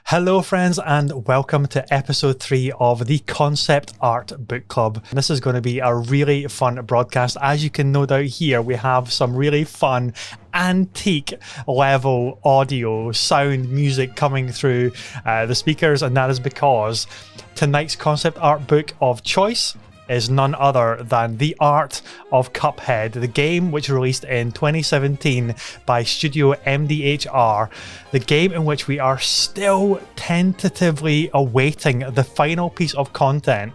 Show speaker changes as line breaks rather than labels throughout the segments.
Hello friends and welcome to episode 3 of the Concept Art Book Club. This is going to be a really fun broadcast. As you can no doubt hear, we have some really fun antique level audio, sound, music coming through the speakers, and that is because tonight's concept art book of choice is none other than The Art of Cuphead, the game which released in 2017 by Studio MDHR, the game in which we are still tentatively awaiting the final piece of content,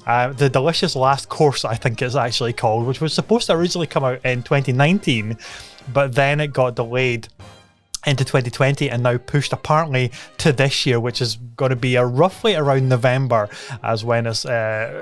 the Delicious Last Course I think it's actually called, which was supposed to originally come out in 2019, but then it got delayed into 2020 and now pushed apparently to this year, which is going to be roughly around November as when it's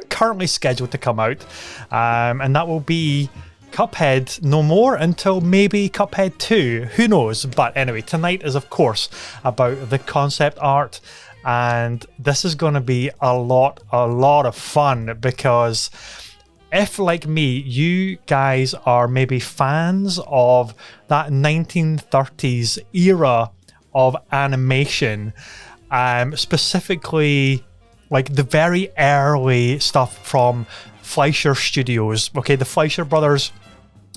currently scheduled to come out, and that will be Cuphead no more until maybe Cuphead 2, who knows. But anyway, tonight is of course about the concept art, and this is going to be a lot of fun because if, like me, you guys are maybe fans of that 1930s era of animation, specifically like the very early stuff from Fleischer Studios. Okay, the Fleischer brothers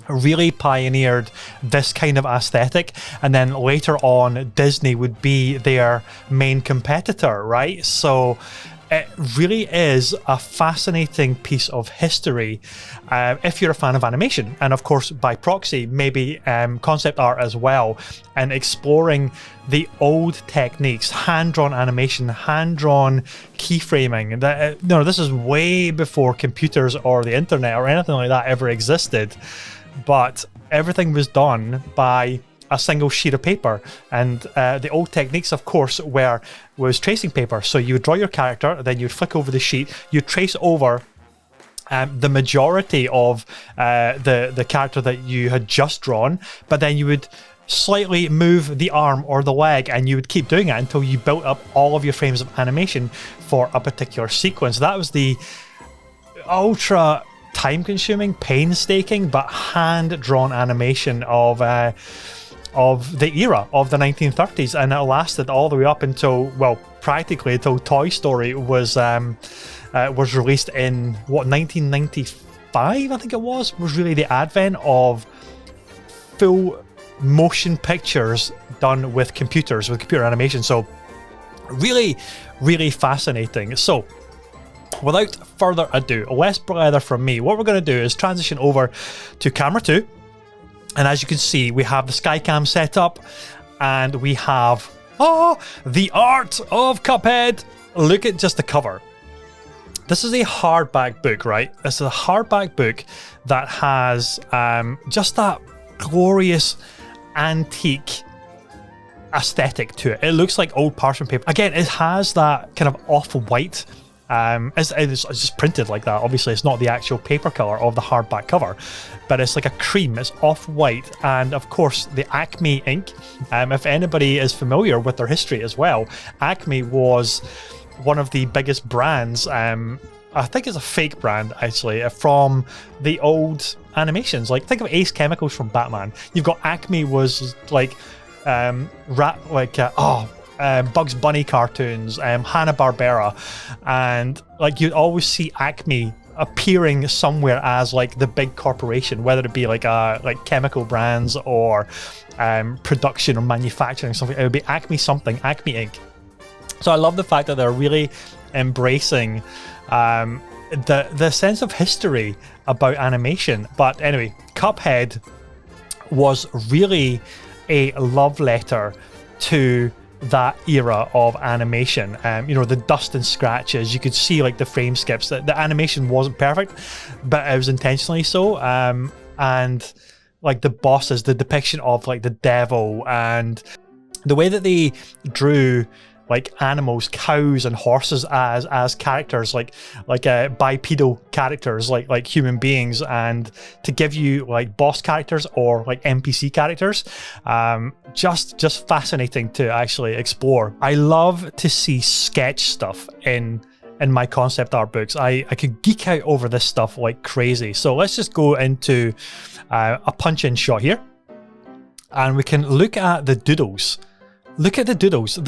really pioneered this kind of aesthetic, and then later on Disney would be their main competitor, right? So it really is a fascinating piece of history if you're a fan of animation, and of course by proxy maybe concept art as well, and exploring the old techniques, hand-drawn animation, hand-drawn keyframing. This is way before computers or the internet or anything like that ever existed, but everything was done by a single sheet of paper, and the old techniques of course was tracing paper. So you would draw your character, then you'd flick over the sheet, you'd trace over the majority of the character that you had just drawn, but then you would slightly move the arm or the leg, and you would keep doing it until you built up all of your frames of animation for a particular sequence. That was the ultra time-consuming, painstaking, but hand-drawn animation of the era of the 1930s, and it lasted all the way up until, well, practically until Toy Story was released in 1995, I think it was really the advent of full motion pictures done with computers, with computer animation. So really fascinating. So without further ado, less blather from me, what we're going to do is transition over to camera 2. And as you can see, we have the Skycam set up, and we have The Art of Cuphead. Look at just the cover. This is a hardback book, right? This is a hardback book that has just that glorious antique aesthetic to it. It looks like old parchment paper. Again, it has that kind of off-white. It's just printed like that. Obviously, it's not the actual paper color of the hardback cover, but it's like a cream. It's off-white, and of course the Acme ink. If anybody is familiar with their history as well, Acme was one of the biggest brands. I think it's a fake brand actually from the old animations. Like think of Ace Chemicals from Batman. You've got Acme was like Bugs Bunny cartoons, Hanna-Barbera, and like you'd always see Acme appearing somewhere as like the big corporation, whether it be like chemical brands or production or manufacturing something. It would be Acme something, Acme Inc. So I love the fact that they're really embracing the sense of history about animation. But anyway, Cuphead was really a love letter to that era of animation. The dust and scratches, you could see like the frame skips. The animation wasn't perfect, but it was intentionally so. And like the bosses, the depiction of like the devil, and the way that they drew like animals, cows and horses as characters, like bipedal characters, like human beings, and to give you like boss characters or like NPC characters. Just fascinating to actually explore. I love to see sketch stuff in my concept art books. I could geek out over this stuff like crazy. So let's just go into a punch-in shot here, and we can look at the doodles look at the doodles.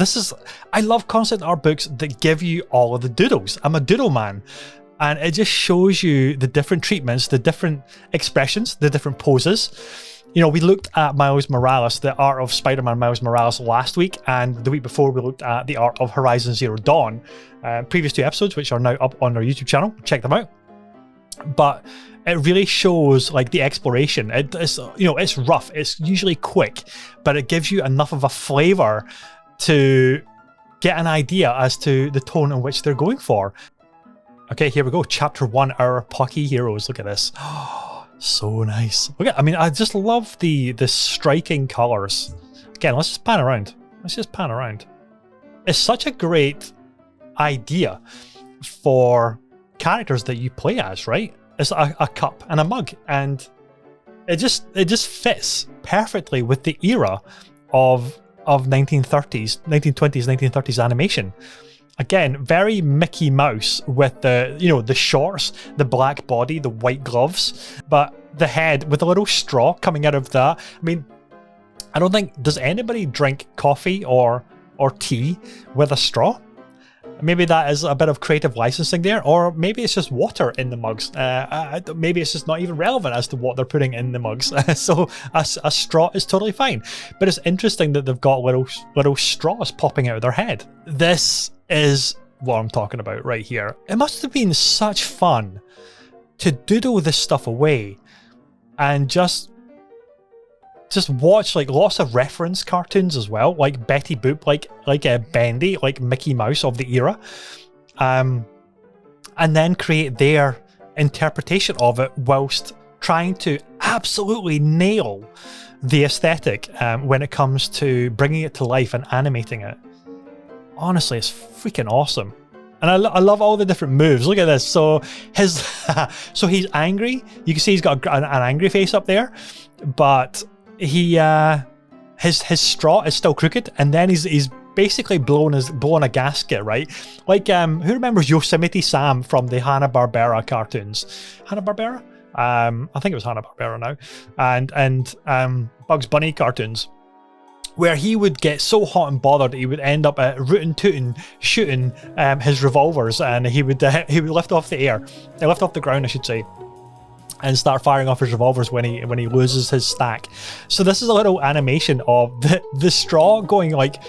I love concept art books that give you all of the doodles. I'm a doodle man. And it just shows you the different treatments, the different expressions, the different poses. You know, we looked at Miles Morales, the art of Spider-Man Miles Morales last week, and the week before we looked at the art of Horizon Zero Dawn. Previous 2 episodes, which are now up on our YouTube channel. Check them out. But it really shows like the exploration. It's, you know, it's rough. It's usually quick, but it gives you enough of a flavor to get an idea as to the tone in which they're going for. Okay, here we go. Chapter 1, Our Pucky Heroes. Look at this. So nice. Look at, I mean, I just love the striking colors. Again, let's just pan around. It's such a great idea for characters that you play as, right? It's a cup and a mug, and it just fits perfectly with the era of 1930s, 1920s, 1930s animation. Again, very Mickey Mouse with the, you know, the shorts, the black body, the white gloves, but the head with a little straw coming out of that. I mean, I don't think, does anybody drink coffee or tea with a straw? Maybe that is a bit of creative licensing there, or maybe it's just water in the mugs. Maybe it's just not even relevant as to what they're putting in the mugs. So a straw is totally fine. But it's interesting that they've got little straws popping out of their head. This is what I'm talking about right here. It must have been such fun to doodle this stuff away and just watch like lots of reference cartoons as well, like Betty Boop, like a Bendy, like Mickey Mouse of the era, and then create their interpretation of it whilst trying to absolutely nail the aesthetic when it comes to bringing it to life and animating it. Honestly, it's freaking awesome. And I love all the different moves. Look at this. So so he's angry. You can see he's got an angry face up there, but he his straw is still crooked, and then he's basically blown a gasket, right? Like who remembers Yosemite Sam from the Hanna-Barbera cartoons? Hanna-Barbera? I think it was Hanna-Barbera now. And Bugs Bunny cartoons, where he would get so hot and bothered that he would end up rootin' tootin' shooting his revolvers, and he would lift off the ground, I should say, and start firing off his revolvers when he loses his stack. So this is a little animation of the straw going like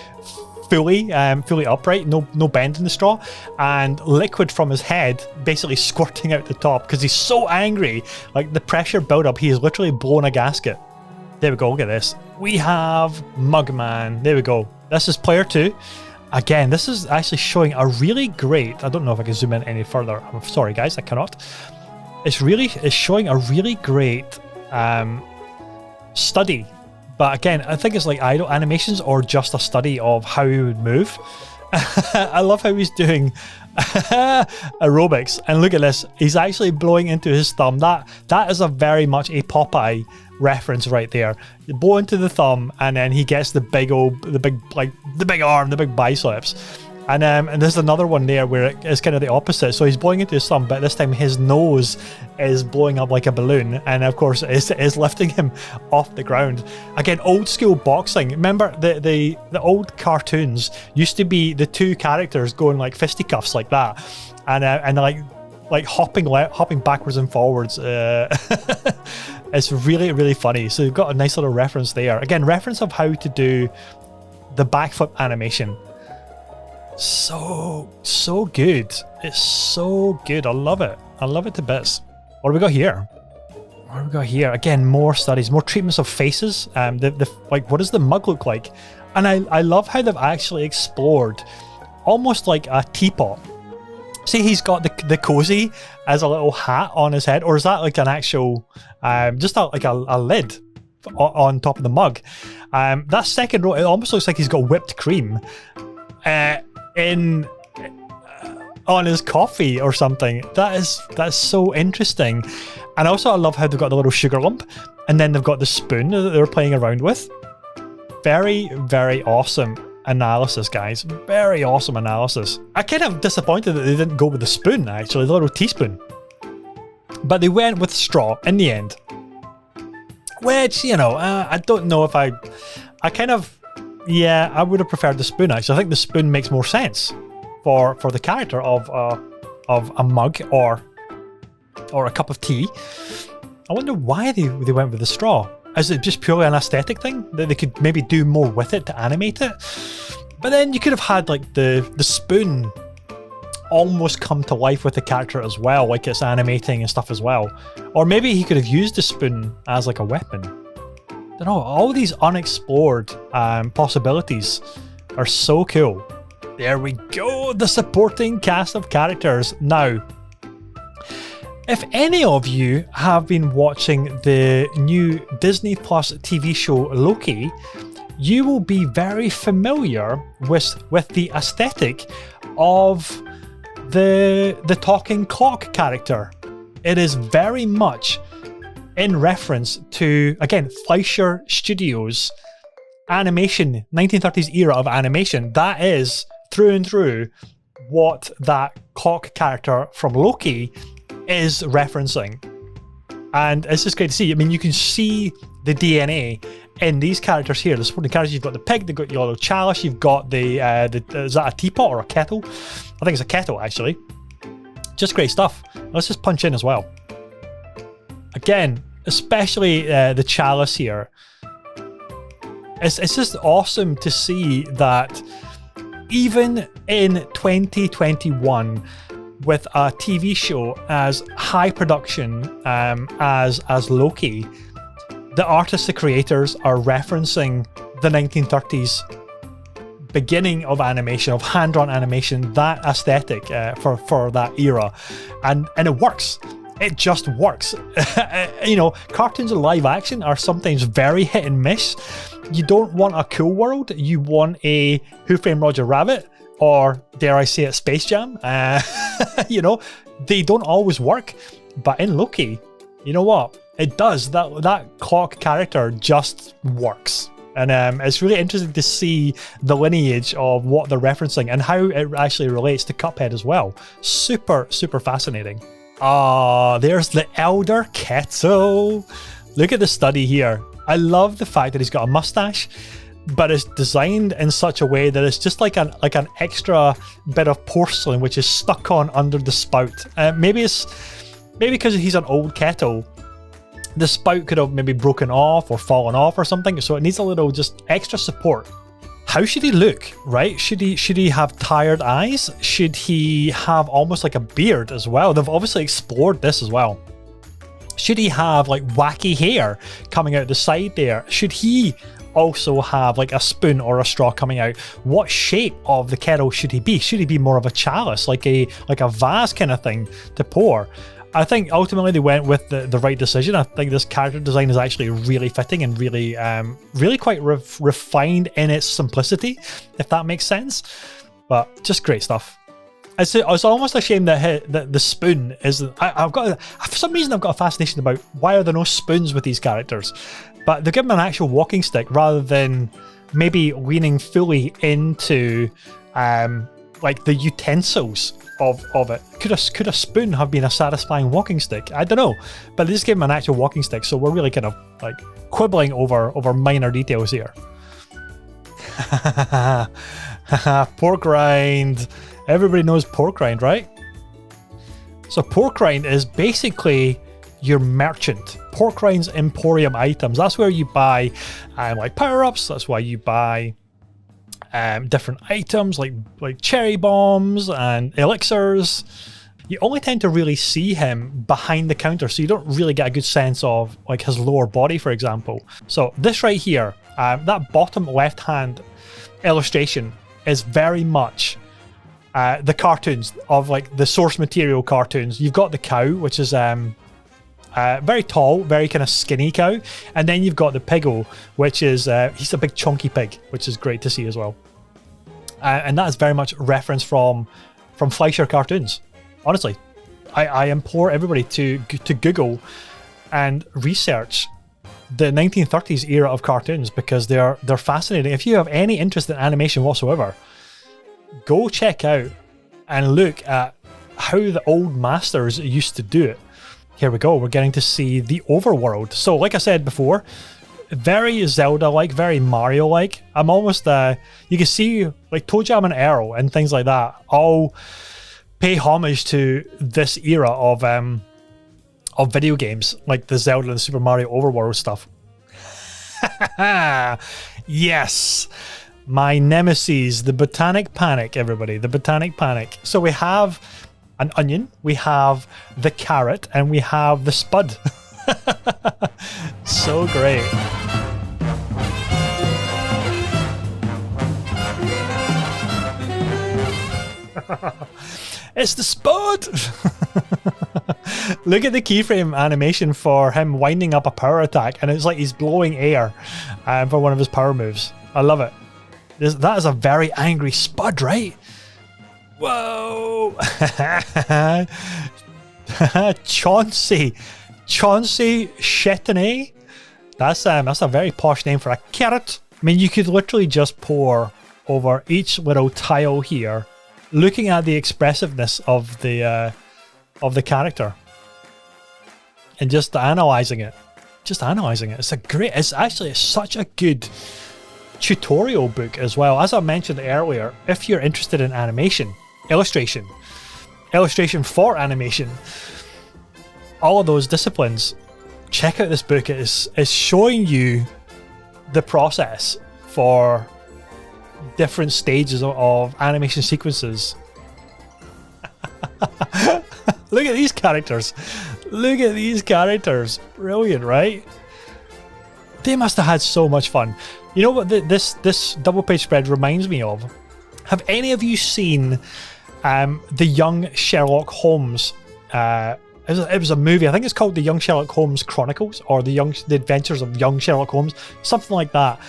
fully upright, no bend in the straw, and liquid from his head basically squirting out the top because he's so angry. Like the pressure buildup, he has literally blown a gasket. There we go, look at this. We have Mugman. There we go. This is player 2. Again, this is actually showing a really great, I don't know if I can zoom in any further. I'm sorry guys, I cannot. It's showing a really great study. But again, I think it's like idle animations or just a study of how he would move. I love how he's doing aerobics. And look at this. He's actually blowing into his thumb. That is a very much a Popeye reference right there. You blow into the thumb, and then he gets the big arm, the big biceps. And there's another one there where it's kind of the opposite. So he's blowing into his thumb, but this time his nose is blowing up like a balloon, and of course it is lifting him off the ground. Again, old school boxing. Remember the old cartoons used to be the two characters going like fisticuffs like that, and like hopping backwards and forwards. It's really, really funny. So you've got a nice little reference there. Again, reference of how to do the backflip animation. So good. It's so good. I love it to bits. What do we got here? Again, more studies, more treatments of faces. Like, what does the mug look like? And I love how they've actually explored almost like a teapot. See, he's got the cozy as a little hat on his head, or is that like an actual just like a lid on top of the mug? That second row, it almost looks like he's got whipped cream on his coffee or something. That's so interesting. And also I love how they've got the little sugar lump, and then they've got the spoon that they're playing around with. Very, very awesome analysis, guys. Very awesome analysis. I kind of disappointed that they didn't go with the spoon, actually, the little teaspoon, but they went with straw in the end, which, you know, I don't know if I kind of Yeah, I would have preferred the spoon, actually. I think the spoon makes more sense for the character of a mug or a cup of tea. I wonder why they went with the straw. Is it just purely an aesthetic thing? That they could maybe do more with it to animate it? But then you could have had like the spoon almost come to life with the character as well, like it's animating and stuff as well. Or maybe he could have used the spoon as like a weapon. I don't know, all these unexplored possibilities are so cool. There we go, the supporting cast of characters. Now, if any of you have been watching the new Disney Plus TV show Loki, you will be very familiar with the aesthetic of the talking clock character. It is very much in reference to, again, Fleischer Studios animation, 1930s era of animation. That is through and through what that clock character from Loki is referencing. And it's just great to see. I mean, you can see the DNA in these characters here. The supporting characters, you've got the pig, they've got your little chalice, you've got the is that a teapot or a kettle? I think it's a kettle, actually. Just great stuff. Let's just punch in as well. Again, especially the chalice here. It's just awesome to see that even in 2021, with a TV show as high production as Loki, the artists, the creators are referencing the 1930s beginning of animation, of hand-drawn animation, that aesthetic for that era, and it works. It just works. You know, cartoons and live action are sometimes very hit and miss. You don't want a Cool World, you want a Who Framed Roger Rabbit, or dare I say it, Space Jam. You know, they don't always work, but in Loki, you know what? It does. That clock character just works. And it's really interesting to see the lineage of what they're referencing and how it actually relates to Cuphead as well. Super, super fascinating. Ah, there's the Elder Ketzel. Look at the study here. I love the fact that he's got a mustache, but it's designed in such a way that it's just like an extra bit of porcelain which is stuck on under the spout. Maybe because he's an old kettle, the spout could have maybe broken off or fallen off or something, so it needs a little just extra support. How should he look, right? Should he have tired eyes? Should he have almost like a beard as well? They've obviously explored this as well. Should he have like wacky hair coming out the side there? Should he also have like a spoon or a straw coming out? What shape of the kettle should he be? Should he be more of a chalice, like a vase kind of thing to pour? I think ultimately they went with the right decision. I think this character design is actually really fitting and really quite refined in its simplicity, if that makes sense. But just great stuff. It's almost a shame that the spoon isn't. For some reason I've got a fascination about why are there no spoons with these characters, but they give them an actual walking stick rather than maybe leaning fully into like the utensils of it. Could a spoon have been a satisfying walking stick? I don't know, but they just gave him an actual walking stick, so we're really kind of like quibbling over minor details here. Pork rind. Everybody knows pork rind, right? So pork rind is basically your merchant. Pork rind's emporium items. That's where you buy like power-ups. That's why you buy different items like cherry bombs and elixirs. You only tend to really see him behind the counter, so you don't really get a good sense of like his lower body, for example. So this right here, that bottom left hand illustration is very much the cartoons of like the source material cartoons. You've got the cow, which is very tall, very kind of skinny cow, and then you've got the piggo, which is he's a big chunky pig, which is great to see as well. And that is very much reference from Fleischer cartoons. Honestly, I implore everybody to Google and research the 1930s era of cartoons, because they're fascinating. If you have any interest in animation whatsoever, go check out and look at how the old masters used to do it. Here we go, we're getting to see the Overworld. So like I said before, very Zelda-like, very Mario-like. I'm almost, you can see like Toe Jam and Earl and things like that all pay homage to this era of video games, like the Zelda and Super Mario Overworld stuff. Yes, my nemesis, the Botanic Panic, everybody, the Botanic Panic. So we have an onion, we have the carrot, and we have the spud. So great. It's the spud. Look at the keyframe animation for him winding up a power attack, and it's like he's blowing air for one of his power moves. I love it. That is a very angry spud, right? Whoa. Chauncey Chetonnay. That's a very posh name for a carrot. I mean, you could literally just pour over each little tile here, looking at the expressiveness of the character and just analyzing it. It's actually such a good tutorial book as well. As I mentioned earlier, if you're interested in illustration for animation, all of those disciplines, check out this book. It's showing you the process for different stages of animation sequences. Look at these characters. Brilliant, right? They must have had so much fun. You know what this double page spread reminds me of? Have any of you seen the Young Sherlock Holmes? It was a movie. I think it's called The Young Sherlock Holmes Chronicles, or The Adventures of Young Sherlock Holmes, something like that.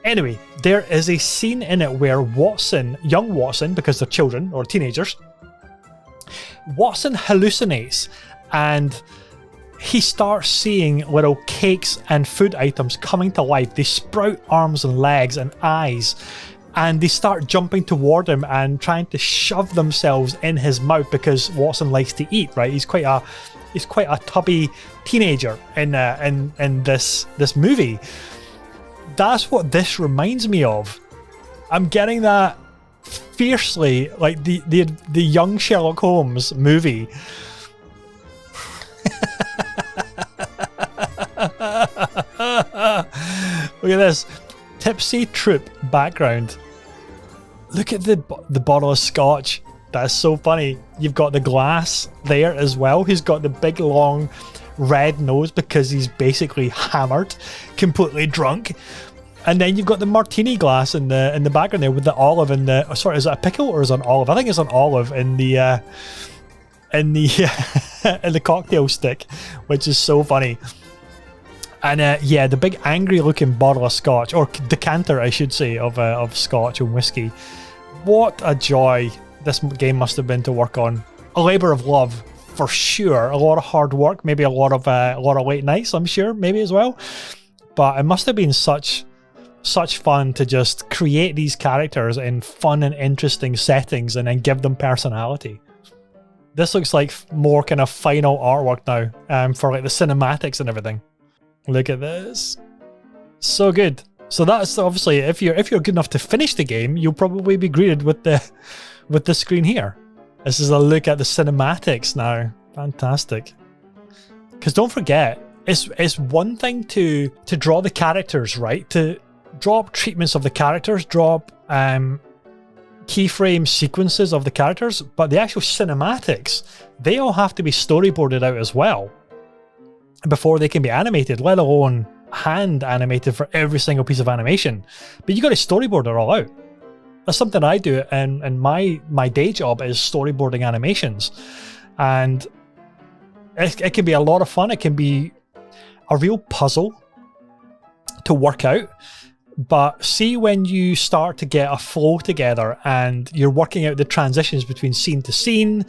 Anyway, there is a scene in it where young Watson, because they're children or teenagers, Watson hallucinates and he starts seeing little cakes and food items coming to life. They sprout arms and legs and eyes, and they start jumping toward him and trying to shove themselves in his mouth because Watson likes to eat, right? He's quite a tubby teenager in this movie. That's what this reminds me of. I'm getting that fiercely, like the Young Sherlock Holmes movie. Look at this tipsy troop background. Look at the bottle of scotch. That's so funny. You've got the glass there as well. He's got the big long red nose because he's basically hammered, completely drunk. And then you've got the martini glass in the background there with the olive and the is it a pickle or is it an olive? I think it's an olive in the in the cocktail stick, which is so funny. And yeah, the big angry looking bottle of scotch, or decanter I should say, of scotch and whiskey. What a joy this game must have been to work on. A labour of love for sure. A lot of hard work, maybe a lot of late nights, I'm sure, maybe as well. But it must have been such fun to just create these characters in fun and interesting settings and then give them personality. This looks like more kind of final artwork now, for like the cinematics and everything. Look at this. So good. So that's obviously, if you're good enough to finish the game, you'll probably be greeted with the screen here. This is a look at the cinematics now. Fantastic. Because don't forget, it's one thing to draw the characters, right? To drop treatments of the characters, drop keyframe sequences of the characters, but the actual cinematics, they all have to be storyboarded out as well before they can be animated, let alone hand animated for every single piece of animation. But you got to storyboard it all out. That's something I do, and my day job is storyboarding animations, and it can be a lot of fun. It can be a real puzzle to work out. But see, when you start to get a flow together and you're working out the transitions between scene to scene,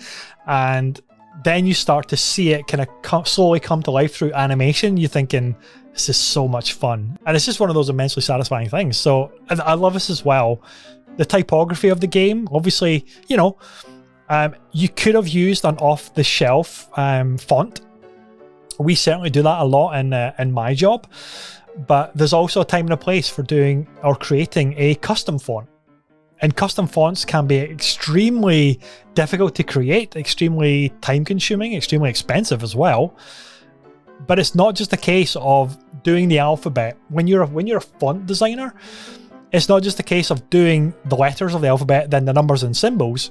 and then you start to see it kind of slowly come to life through animation, you're thinking, this is so much fun. And it's just one of those immensely satisfying things. So I love this as well. The typography of the game, obviously, you know, you could have used an off-the-shelf font. We certainly do that a lot in my job. but there's also a time and a place for doing or creating a custom font. And custom fonts can be extremely difficult to create, extremely time-consuming, extremely expensive as well. But it's not just a case of doing the alphabet. When you're a font designer, it's not just a case of doing the letters of the alphabet, then the numbers and symbols.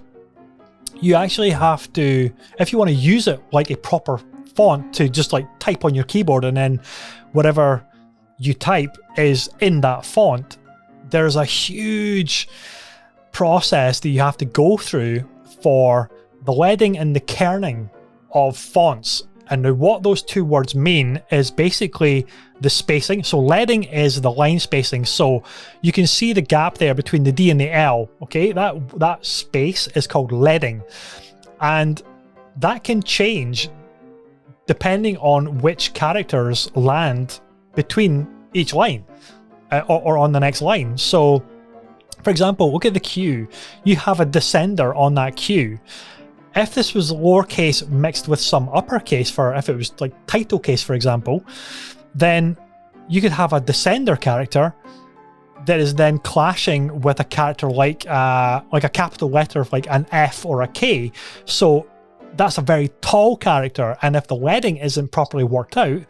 You actually have to, if you want to use it like a proper font to just like type on your keyboard and then whatever you type is in that font, there's a huge process that you have to go through for the leading and the kerning of fonts. And now what those two words mean is basically the spacing. So leading is the line spacing. So you can see the gap there between the D and the L. Okay, that space is called leading. And that can change depending on which characters land between each line or on the next line. So for example, look at the Q. You have a descender on that Q. If this was lowercase mixed with some uppercase, if it was like title case, for example, then you could have a descender character that is then clashing with a character like a capital letter, like an F or a K. So that's a very tall character, and if the leading isn't properly worked out,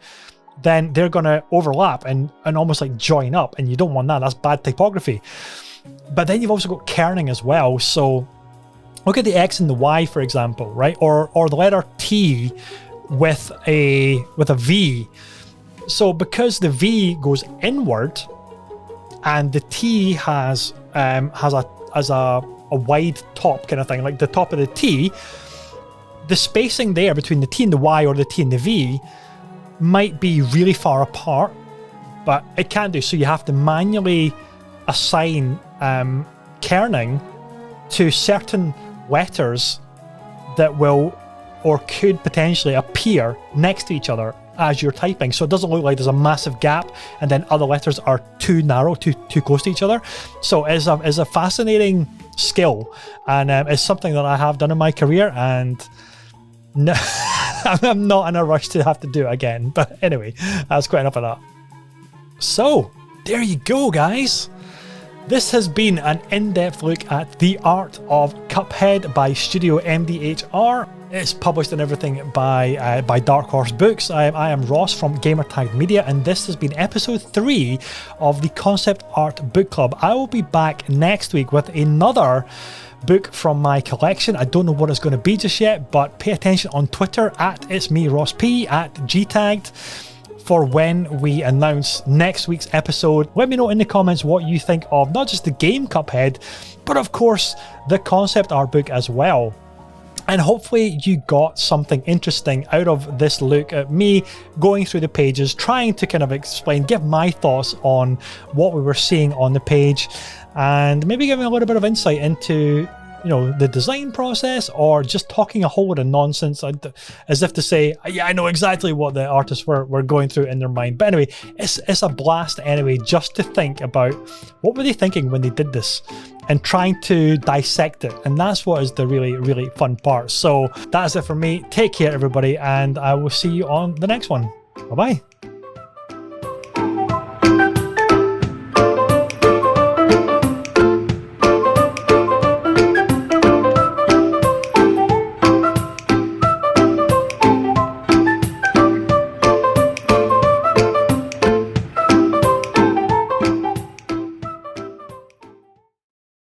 then they're going to overlap and almost like join up, and you don't want that. That's bad typography. But then you've also got kerning as well. So look at the X and the Y, for example, right? Or the letter T with a V. So because the V goes inward and the T has a wide top kind of thing, like the top of the T, the spacing there between the T and the Y or the T and the V might be really far apart, but it can do. So you have to manually assign kerning to certain letters that will or could potentially appear next to each other as you're typing, so it doesn't look like there's a massive gap and then other letters are too narrow, too close to each other. So it's a fascinating skill, and it's something that I have done in my career, and no, I'm not in a rush to have to do it again. But anyway, that's quite enough of that. So there you go, guys. This has been an in-depth look at The Art of Cuphead by Studio MDHR. It's published and everything by Dark Horse Books. I am Ross from Gamertag Media, and this has been episode 3 of the Concept Art Book Club. I will be back next week with another book from my collection. I don't know what it's going to be just yet, but pay attention on Twitter at It's Me Ross P, at GTagged, for when we announce next week's episode. Let me know in the comments what you think of not just the game Cuphead, but of course the concept art book as well. And hopefully you got something interesting out of this look at me going through the pages, trying to kind of explain, give my thoughts on what we were seeing on the page, and maybe giving a little bit of insight into, you know, the design process, or just talking a whole lot of nonsense as if to say, yeah, I know exactly what the artists were going through in their mind. But anyway, it's a blast anyway, just to think about what were they thinking when they did this and trying to dissect it. And that's what is the really, really fun part. So that's it for me. Take care, everybody, and I will see you on the next one. Bye-bye.